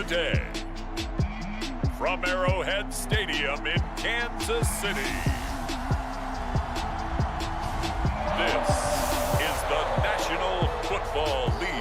today, from Arrowhead Stadium in Kansas City, this is the National Football League.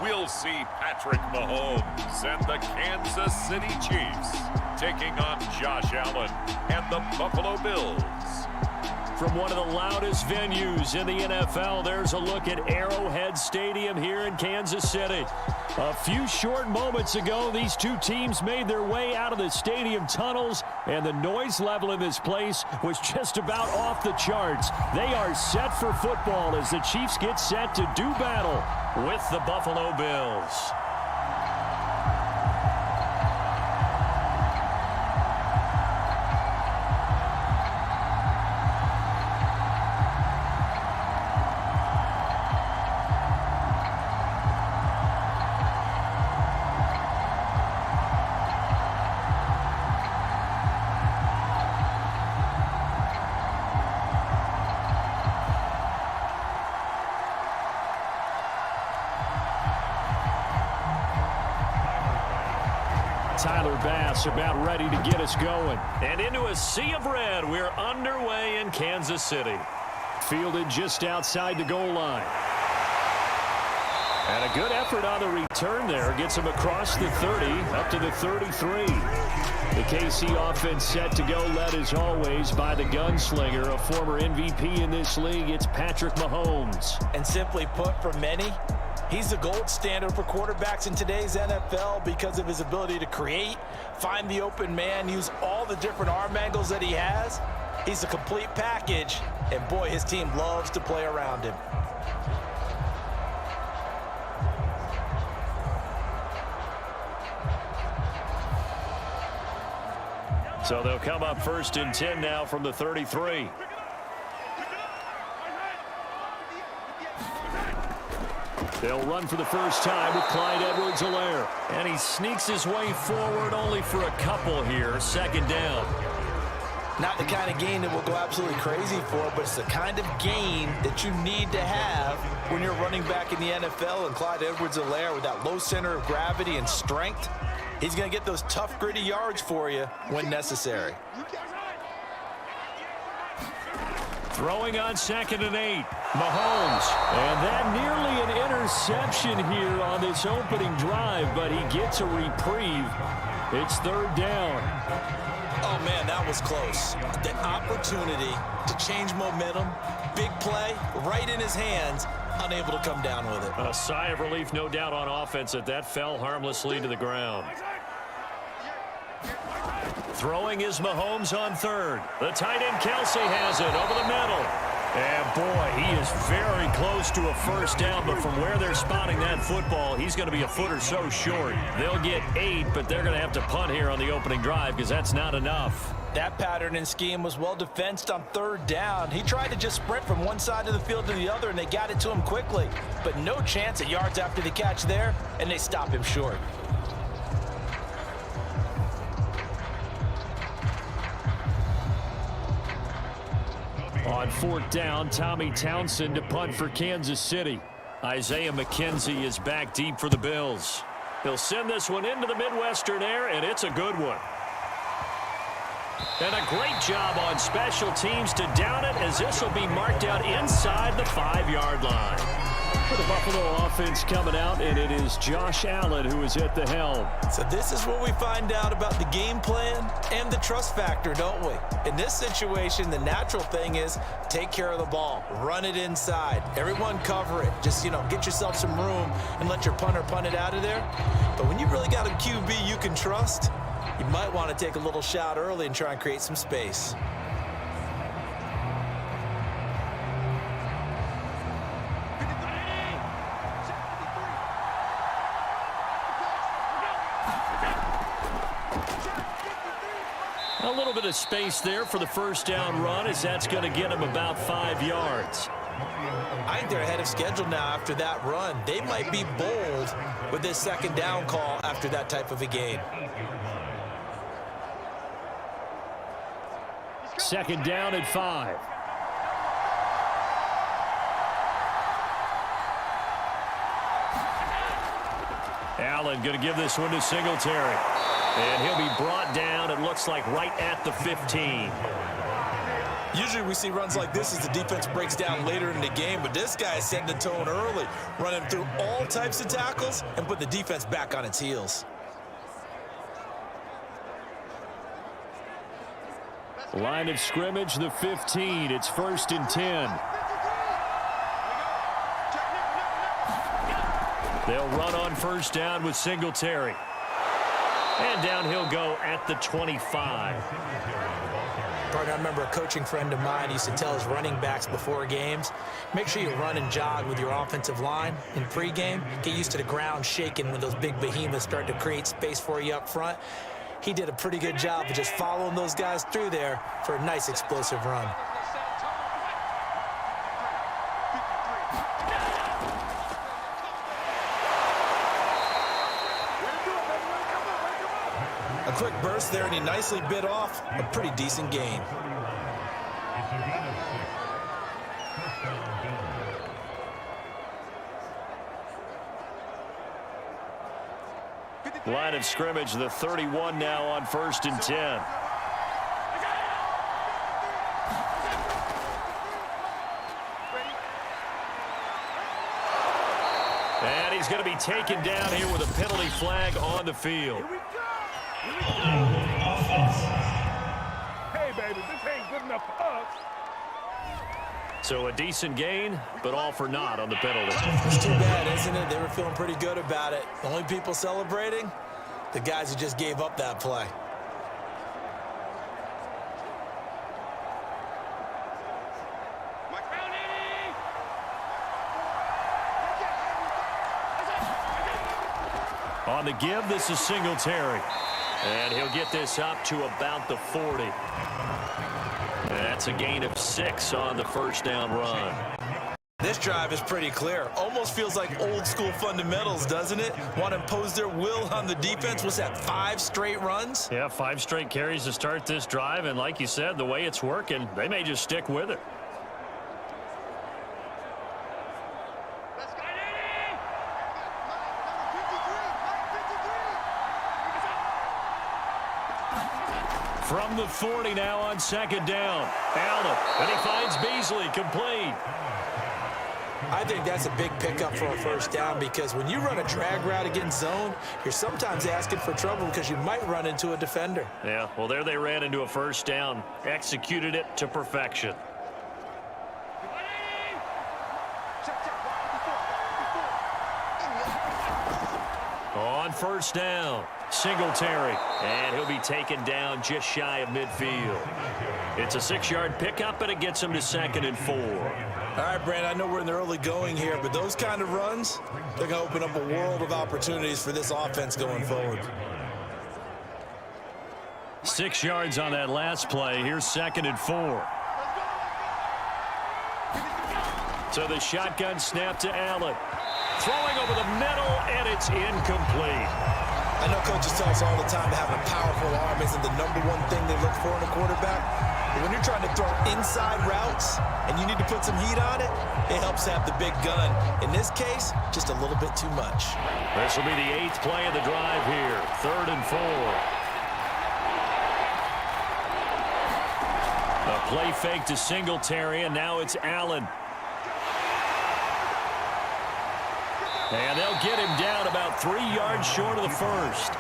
We'll see Patrick Mahomes and the Kansas City Chiefs taking on Josh Allen and the Buffalo Bills. From one of the loudest venues in the NFL, there's a look at Arrowhead Stadium here in Kansas City. A few short moments ago, these two teams made their way out of the stadium tunnels, and the noise level in this place was just about off the charts. They are set for football as the Chiefs get set to do battle with the Buffalo Bills. Tyler Bass about ready to get us going. And into a sea of red, we're underway in Kansas City. Fielded just outside the goal line. And a good effort on the return there. Gets him across the 30, up to the 33. The KC offense set to go, led as always by the gunslinger, a former MVP in this league. It's Patrick Mahomes. And simply put, for many, he's the gold standard for quarterbacks in today's NFL because of his ability to create, find the open man, use all the different arm angles that he has. He's a complete package, and boy, his team loves to play around him. So they'll come up first and 10 now from the 33. They'll run for the first time with Clyde Edwards-Helaire. And he sneaks his way forward only for a couple here. Second down. Not the kind of game that we'll go absolutely crazy for, but it's the kind of game that you need to have when you're running back in the NFL. And Clyde Edwards-Helaire, with that low center of gravity and strength, he's going to get those tough, gritty yards for you when necessary. Throwing on 2nd and 8. Mahomes. And that nearly an interception here on this opening drive, but he gets a reprieve. It's 3rd down. Oh, man, that was close. The opportunity to change momentum, big play, right in his hands, unable to come down with it. A sigh of relief, no doubt, on offense that fell harmlessly to the ground. Throwing is Mahomes on 3rd. The tight end Kelsey has it over the middle. And boy, he is very close to a first down, but from where they're spotting that football, he's going to be a foot or so short. They'll get 8, but they're going to have to punt here on the opening drive because that's not enough. That pattern and scheme was well defensed on 3rd down. He tried to just sprint from one side of the field to the other, and they got it to him quickly. But no chance at yards after the catch there, and they stop him short. On 4th down, Tommy Townsend to punt for Kansas City. Isaiah McKenzie is back deep for the Bills. He'll send this one into the Midwestern air, and it's a good one. And a great job on special teams to down it, as this will be marked out inside the 5-yard line. For the Buffalo offense coming out, and it is Josh Allen who is at the helm. So this is where we find out about the game plan and the trust factor, don't we? In this situation, the natural thing is take care of the ball, run it inside. Everyone cover it. Just, get yourself some room and let your punter punt it out of there. But when you really got a QB you can trust, you might want to take a little shot early and try and create some space. A little bit of space there for the first down run, as that's going to get him about 5 yards. I think they're ahead of schedule now after that run. They might be bold with this second down call after that type of a gain. Second down at 5. Allen going to give this one to Singletary. And he'll be brought down, it looks like, right at the 15. Usually we see runs like this as the defense breaks down later in the game, but this guy is setting the tone early, running through all types of tackles and put the defense back on its heels. Line of scrimmage, the 15. It's 1st and 10. They'll run on first down with Singletary. And down he'll go at the 25. Partner, I remember a coaching friend of mine used to tell his running backs before games, make sure you run and jog with your offensive line in pregame. Get used to the ground shaking when those big behemoths start to create space for you up front. He did a pretty good job of just following those guys through there for a nice explosive run. A quick burst there, and he nicely bit off a pretty decent gain. Line of scrimmage, the 31 now on 1st and 10. And he's going to be taken down here with a penalty flag on the field. Hey, baby, this ain't good enough for us. So a decent gain, but all for naught on the penalty. It's too bad, isn't it? They were feeling pretty good about it. The only people celebrating, the guys who just gave up that play. On the give, this is Singletary. And he'll get this up to about the 40. That's a gain of 6 on the first down run. This drive is pretty clear. Almost feels like old school fundamentals, doesn't it? Want to impose their will on the defense. What's that, 5 straight runs? Yeah, 5 straight carries to start this drive. And like you said, the way it's working, they may just stick with it. From the 40 now on second down. Allen, and he finds Beasley, complete. I think that's a big pickup for a first down because when you run a drag route against zone, you're sometimes asking for trouble because you might run into a defender. Yeah, well, there they ran into a first down. Executed it to perfection. On first down, Singletary, and he'll be taken down just shy of midfield. It's a 6-yard pickup, and it gets him to 2nd and 4. All right, Brandon, I know we're in the early going here, but those kind of runs, they're going to open up a world of opportunities for this offense going forward. 6 yards on that last play. Here's 2nd and 4. So the shotgun snap to Allen. Throwing over the middle, and it's incomplete. I know coaches tell us all the time that having a powerful arm isn't the #1 thing they look for in a quarterback. But when you're trying to throw inside routes and you need to put some heat on it, it helps to have the big gun. In this case, just a little bit too much. This will be the 8th play of the drive here. 3rd and 4. A play fake to Singletary, and now it's Allen. And they'll get him down about 3 yards short of the first.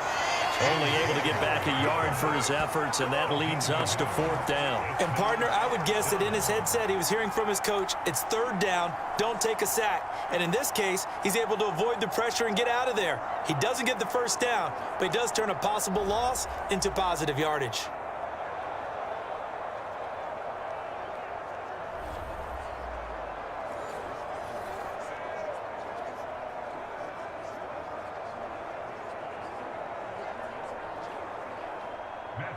Only able to get back a yard for his efforts, and that leads us to 4th down. And, partner, I would guess that in his headset he was hearing from his coach, it's 3rd down, don't take a sack. And in this case, he's able to avoid the pressure and get out of there. He doesn't get the first down, but he does turn a possible loss into positive yardage.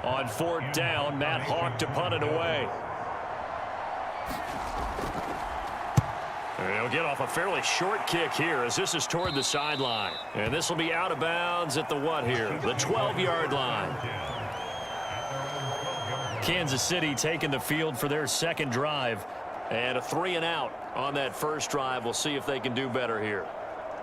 On 4th down, Matt Hawk to punt it away. He'll get off a fairly short kick here as this is toward the sideline. And this will be out of bounds at the what here? The 12-yard line. Kansas City taking the field for their second drive. And a 3-and-out on that first drive. We'll see if they can do better here.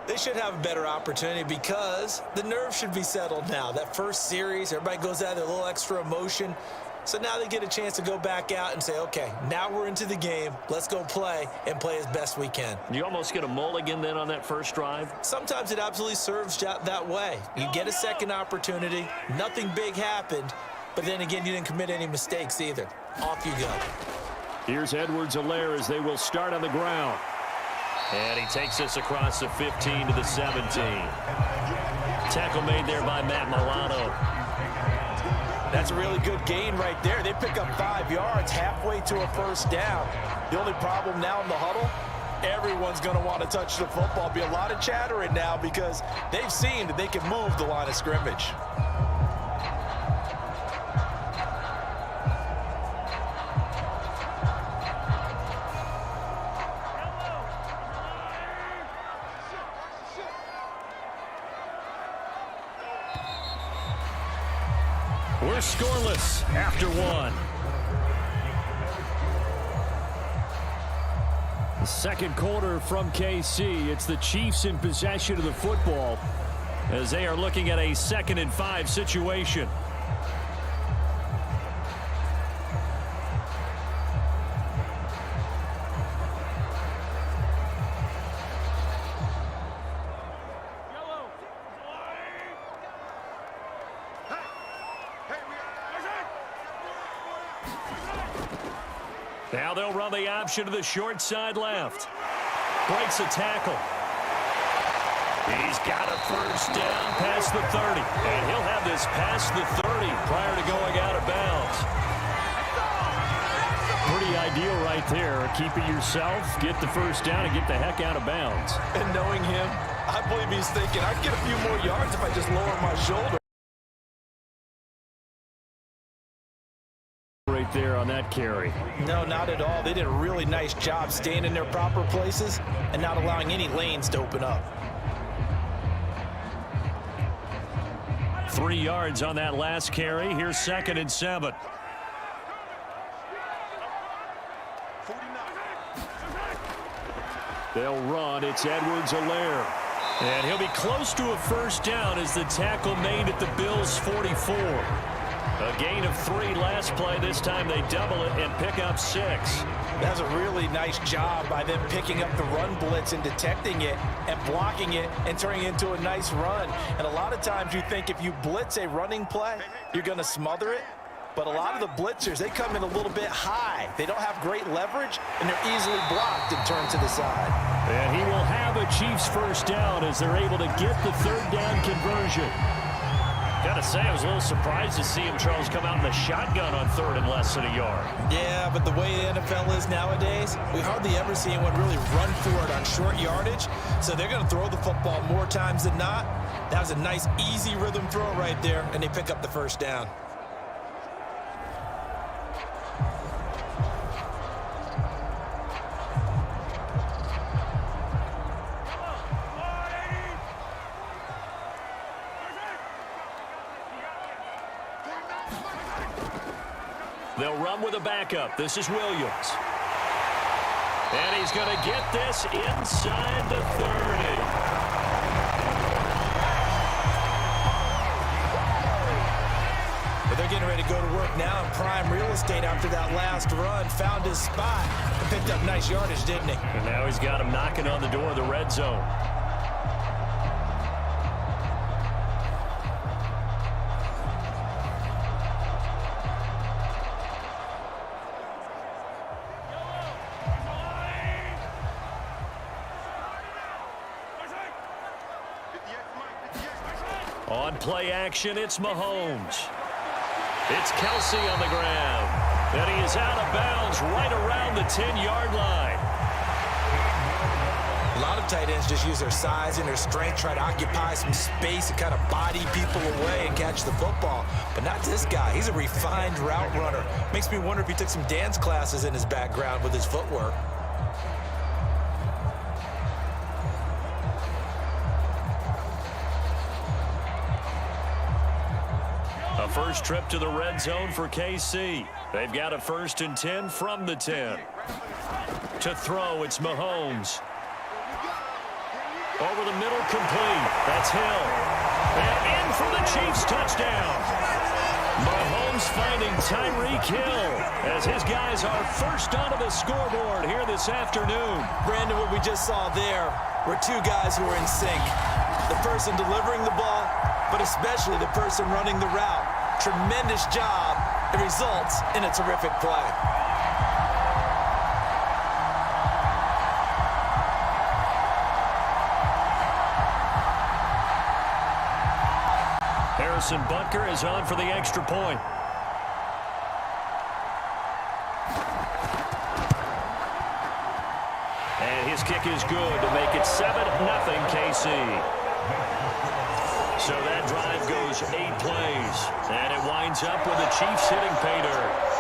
They should have a better opportunity because the nerves should be settled now. That first series, everybody goes out with a little extra emotion. So now they get a chance to go back out and say, okay, now we're into the game. Let's go play and play as best we can. You almost get a mulligan then on that first drive? Sometimes it absolutely serves that way. You get a second opportunity. Nothing big happened. But then again, you didn't commit any mistakes either. Off you go. Here's Edwards-Helaire as they will start on the ground. And he takes us across the 15 to the 17. Tackle made there by Matt Milano. That's a really good gain right there. They pick up 5 yards halfway to a first down. The only problem now in the huddle, everyone's going to want to touch the football. Be a lot of chattering now because they've seen that they can move the line of scrimmage. We're scoreless after one. The second quarter from KC. It's the Chiefs in possession of the football as they are looking at a 2nd and 5 situation. Now they'll run the option to the short side left. Breaks a tackle. He's got a first down past the 30. And he'll have this past the 30 prior to going out of bounds. Pretty ideal right there. Keep it yourself, get the first down, and get the heck out of bounds. And knowing him, I believe he's thinking, I'd get a few more yards if I just lower my shoulder. Right there on that carry. No, not at all. They did a really nice job staying in their proper places and not allowing any lanes to open up. 3 yards on that last carry. Here's 2nd and 7. They'll run. It's Edwards-Helaire. And he'll be close to a first down as the tackle made at the Bills' 44. A gain of 3 last play. This time they double it and pick up 6. That's a really nice job by them picking up the run blitz and detecting it and blocking it and turning it into a nice run. And a lot of times you think if you blitz a running play, you're going to smother it. But a lot of the blitzers, they come in a little bit high. They don't have great leverage, and they're easily blocked and turned to the side. And he will have a Chiefs first down as they're able to get the 3rd down conversion. Gotta say, I was a little surprised to see him, Charles, come out in the shotgun on 3rd and less than a yard. Yeah, but the way the NFL is nowadays, we hardly ever see anyone really run for it on short yardage. So they're going to throw the football more times than not. That was a nice, easy rhythm throw right there, and they pick up the first down. They'll run with a backup. This is Williams. And he's going to get this inside the 30. But they're getting ready to go to work now in prime real estate after that last run. Found his spot and picked up nice yardage, didn't he? And now he's got him knocking on the door of the red zone. On play action, it's Mahomes. It's Kelsey on the ground. And he is out of bounds right around the 10-yard line. A lot of Some tight ends just use their size and their strength, try to occupy some space and kind of body people away and catch the football. But not this guy. He's a refined route runner. Makes me wonder if he took some dance classes in his background with his footwork. A first trip to the red zone for KC. They've got a 1st and 10 from the 10. To throw, it's Mahomes. Over the middle, complete. That's Hill. And in for the Chiefs touchdown. Mahomes finding Tyreek Hill as his guys are first onto the scoreboard here this afternoon. Brandon, what we just saw there were two guys who are in sync. The person delivering the ball, but especially the person running the route. Tremendous job. It results in a terrific play. Harrison Butker is on for the extra point. And his kick is good to make it 7-0 KC. So that drive goes 8 plays. And it winds up with the Chiefs hitting pay dirt.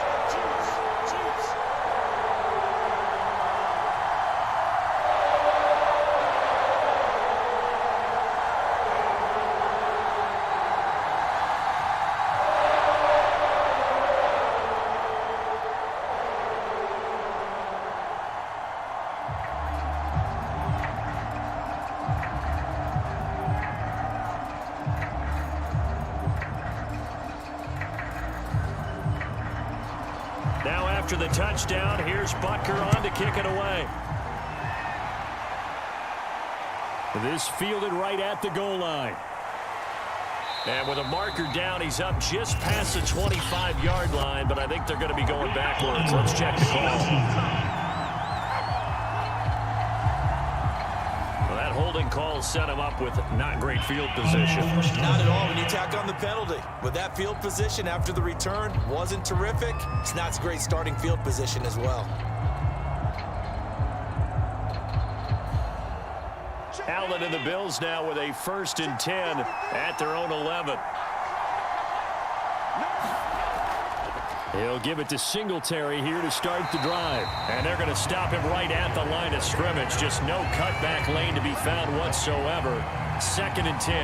Now after the touchdown, here's Butker on to kick it away. This fielded right at the goal line. And with a marker down, he's up just past the 25-yard line, but I think they're going to be going backwards. Let's check the call. That holding call set him up with not great field position. Not at all when you tack on the penalty. With that field position after the return wasn't terrific. It's not a great starting field position as well. Allen and the Bills now with a 1st and 10 at their own 11. He'll give it to Singletary here to start the drive. And they're going to stop him right at the line of scrimmage. Just no cutback lane to be found whatsoever. 2nd and 10.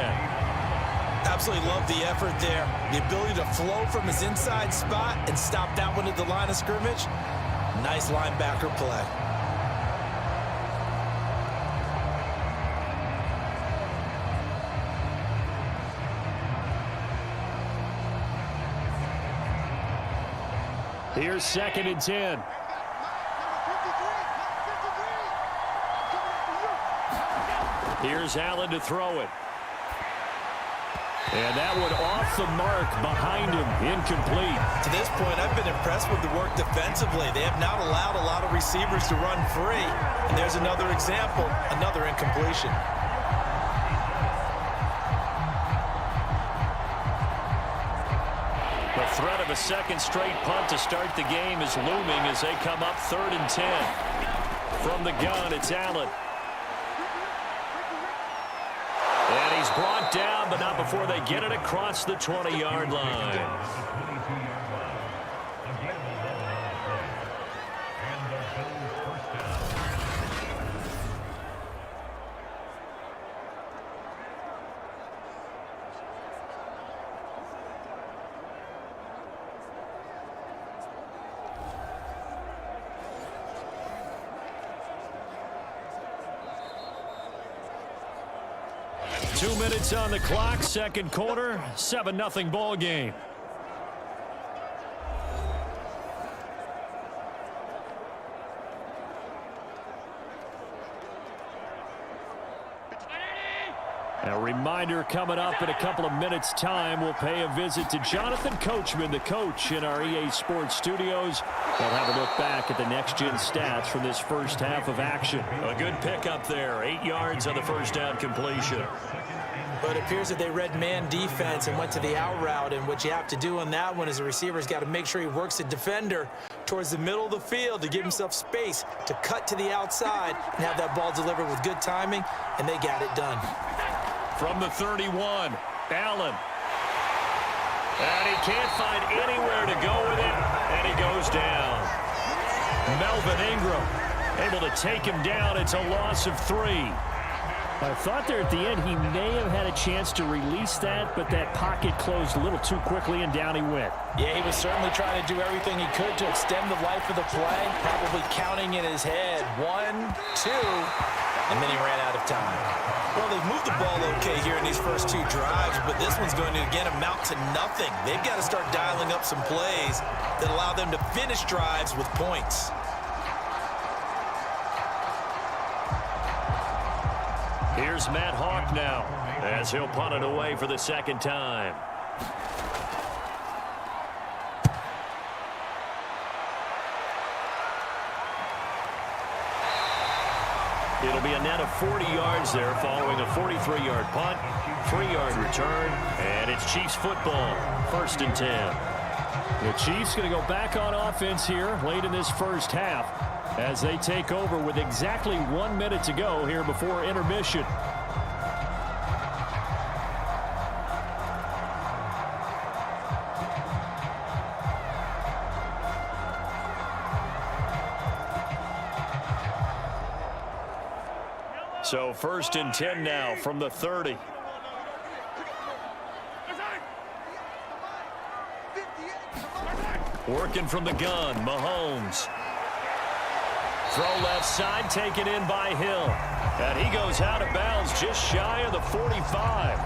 Absolutely love the effort there. The ability to flow from his inside spot and stop that one at the line of scrimmage. Nice linebacker play. Here's 2nd and 10. Here's Allen to throw it. And that one off the mark behind him. Incomplete. To this point, I've been impressed with the work defensively. They have not allowed a lot of receivers to run free. And there's another example, another incompletion. The threat of a second straight punt to start the game is looming as they come up 3rd and 10. From the gun, it's Allen. And he's brought down, but not before they get it across the 20-yard line. 2 minutes on the clock, second quarter, 7-0 ball game. A reminder coming up in a couple of minutes' time. We'll pay a visit to Jonathan Coachman, the coach in our EA Sports studios. We'll have a look back at the next-gen stats from this first half of action. A good pickup there, 8 yards on the first down completion. But it appears that they read man defense and went to the out route, and what you have to do on that one is the receiver's got to make sure he works the defender towards the middle of the field to give himself space to cut to the outside and have that ball delivered with good timing, and they got it done. From the 31, Allen. And he can't find anywhere to go with it, and he goes down. Melvin Ingram able to take him down. It's a loss of 3. I thought there at the end he may have had a chance to release that, but that pocket closed a little too quickly, and down he went. Yeah, he was certainly trying to do everything he could to extend the life of the play, probably counting in his head 1, 2, and then he ran out of time. Well, they've moved the ball okay here in these first 2 drives, but this one's going to, again, amount to nothing. They've got to start dialing up some plays that allow them to finish drives with points. Here's Matt Hawk now as he'll punt it away for the second time. It'll be a net of 40 yards there following a 43-yard punt, 3-yard return, and it's Chiefs football, 1st and 10. The Chiefs going to go back on offense here late in this first half as they take over with exactly 1 minute to go here before intermission. So 1st and 10 now from the 30. Working from the gun, Mahomes. Throw left side, taken in by Hill. And he goes out of bounds just shy of the 45.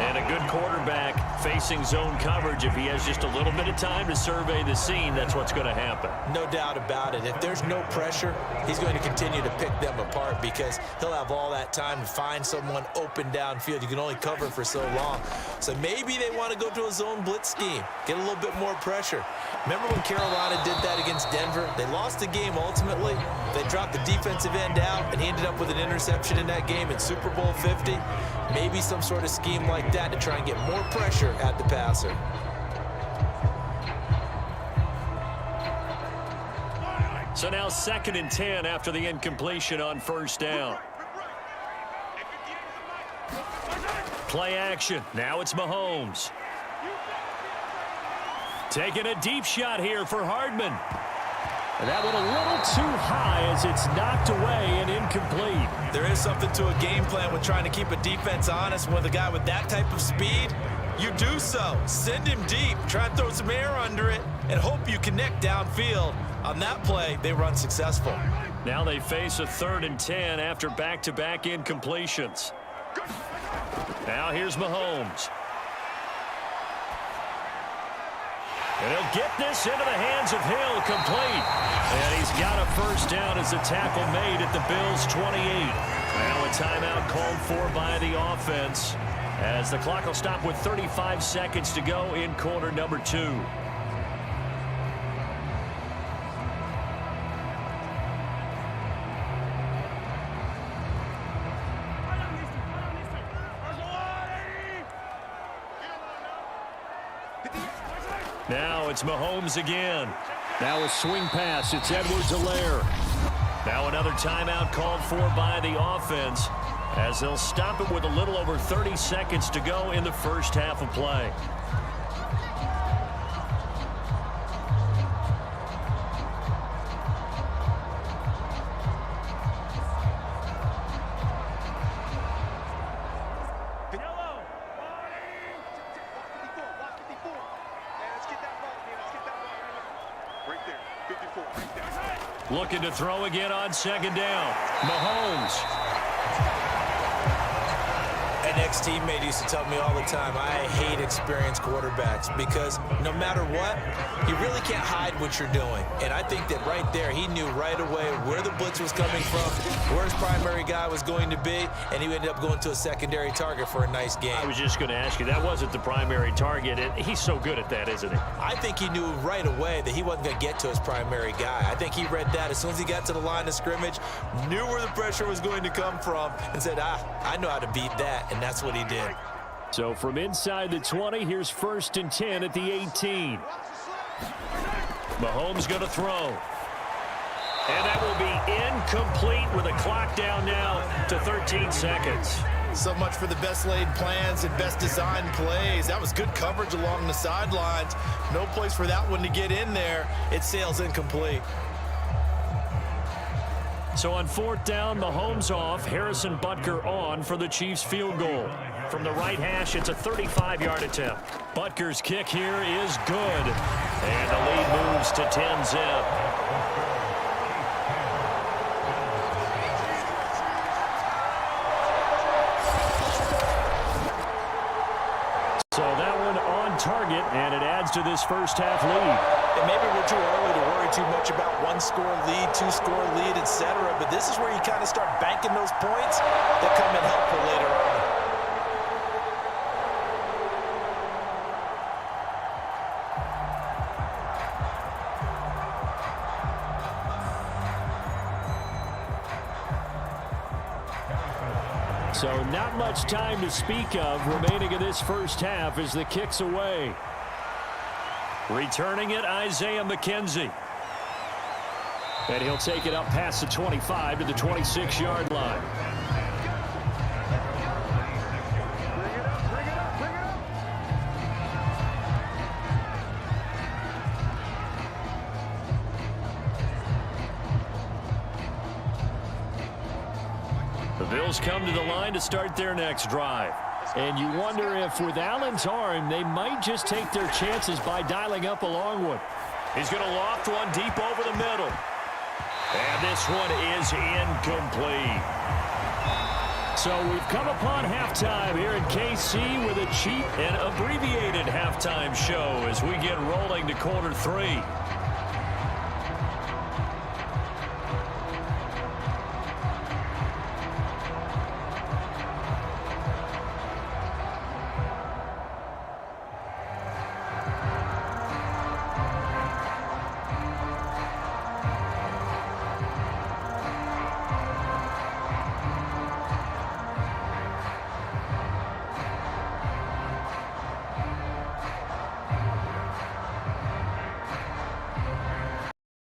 And a good quarterback facing zone coverage. If he has just a little bit of time to survey the scene, that's what's going to happen. No doubt about it. If there's no pressure, he's going to continue to pick them apart because he'll have all that time to find someone open downfield. You can only cover for so long. So maybe they want to go to a zone blitz scheme, get a little bit more pressure. Remember when Carolina did that against Denver? They lost the game ultimately. They dropped the defensive end out, and he ended up with an interception in that game in Super Bowl 50. Maybe some sort of scheme like that to try and get more pressure at the passer. So now 2nd and 10 after the incompletion on 1st down. Play action. Now it's Mahomes. Taking a deep shot here for Hardman. And that one a little too high as it's knocked away and incomplete. There is something to a game plan with trying to keep a defense honest. With a guy with that type of speed, you do so. Send him deep. Try and throw some air under it and hope you connect downfield. On that play, they run successful. Now they face a 3rd and 10 after back-to-back incompletions. Now here's Mahomes. And he'll get this into the hands of Hill, complete. And he's got a 1st down as the tackle made at the Bills' 28. Now a timeout called for by the offense as the clock will stop with 35 seconds to go in quarter number 2. Now it's Mahomes again. Now a swing pass. It's Edwards-Helaire. Now another timeout called for by the offense as they'll stop it with a little over 30 seconds to go in the first half of play. Looking to throw again on 2nd down. Mahomes. An ex-teammate used to tell me all the time, I hate experienced quarterbacks because no matter what, you really can't hide what you're doing. And I think that right there, he knew right away where the blitz was coming from, where his primary guy was going to be, and he ended up going to a secondary target for a nice game. I was just going to ask you, that wasn't the primary target. And he's so good at that, isn't he? I think he knew right away that he wasn't going to get to his primary guy. I think he read that as soon as he got to the line of scrimmage, knew where the pressure was going to come from, and said, I know how to beat that. And that's what he did. So from inside the 20, here's 1st and 10 at the 18. Mahomes going to throw. And that will be incomplete with a clock down now to 13 seconds. So much for the best laid plans and best designed plays. That was good coverage along the sidelines. No place for that one to get in there. It sails incomplete. So on fourth down, Mahomes off, Harrison Butker on for the Chiefs field goal. From the right hash, it's a 35-yard attempt. Butker's kick here is good. And the lead moves to 10-zip. So that one on target, and it adds to this first half lead. And maybe we're too early to worry too much about one-score lead, two-score lead, etc. But this is where you kind of start banking those points that come in helpful later on. So not much time to speak of remaining in this first half as the kick's away. Returning it, Isaiah McKenzie. And he'll take it up past the 25 to the 26-yard line. The Bills come to the line to start their next drive. And you wonder if with Allen's arm, they might just take their chances by dialing up a long one. He's going to loft one deep over the middle. And this one is incomplete. So we've come upon halftime here in KC with a cheap and abbreviated halftime show as we get rolling to quarter three.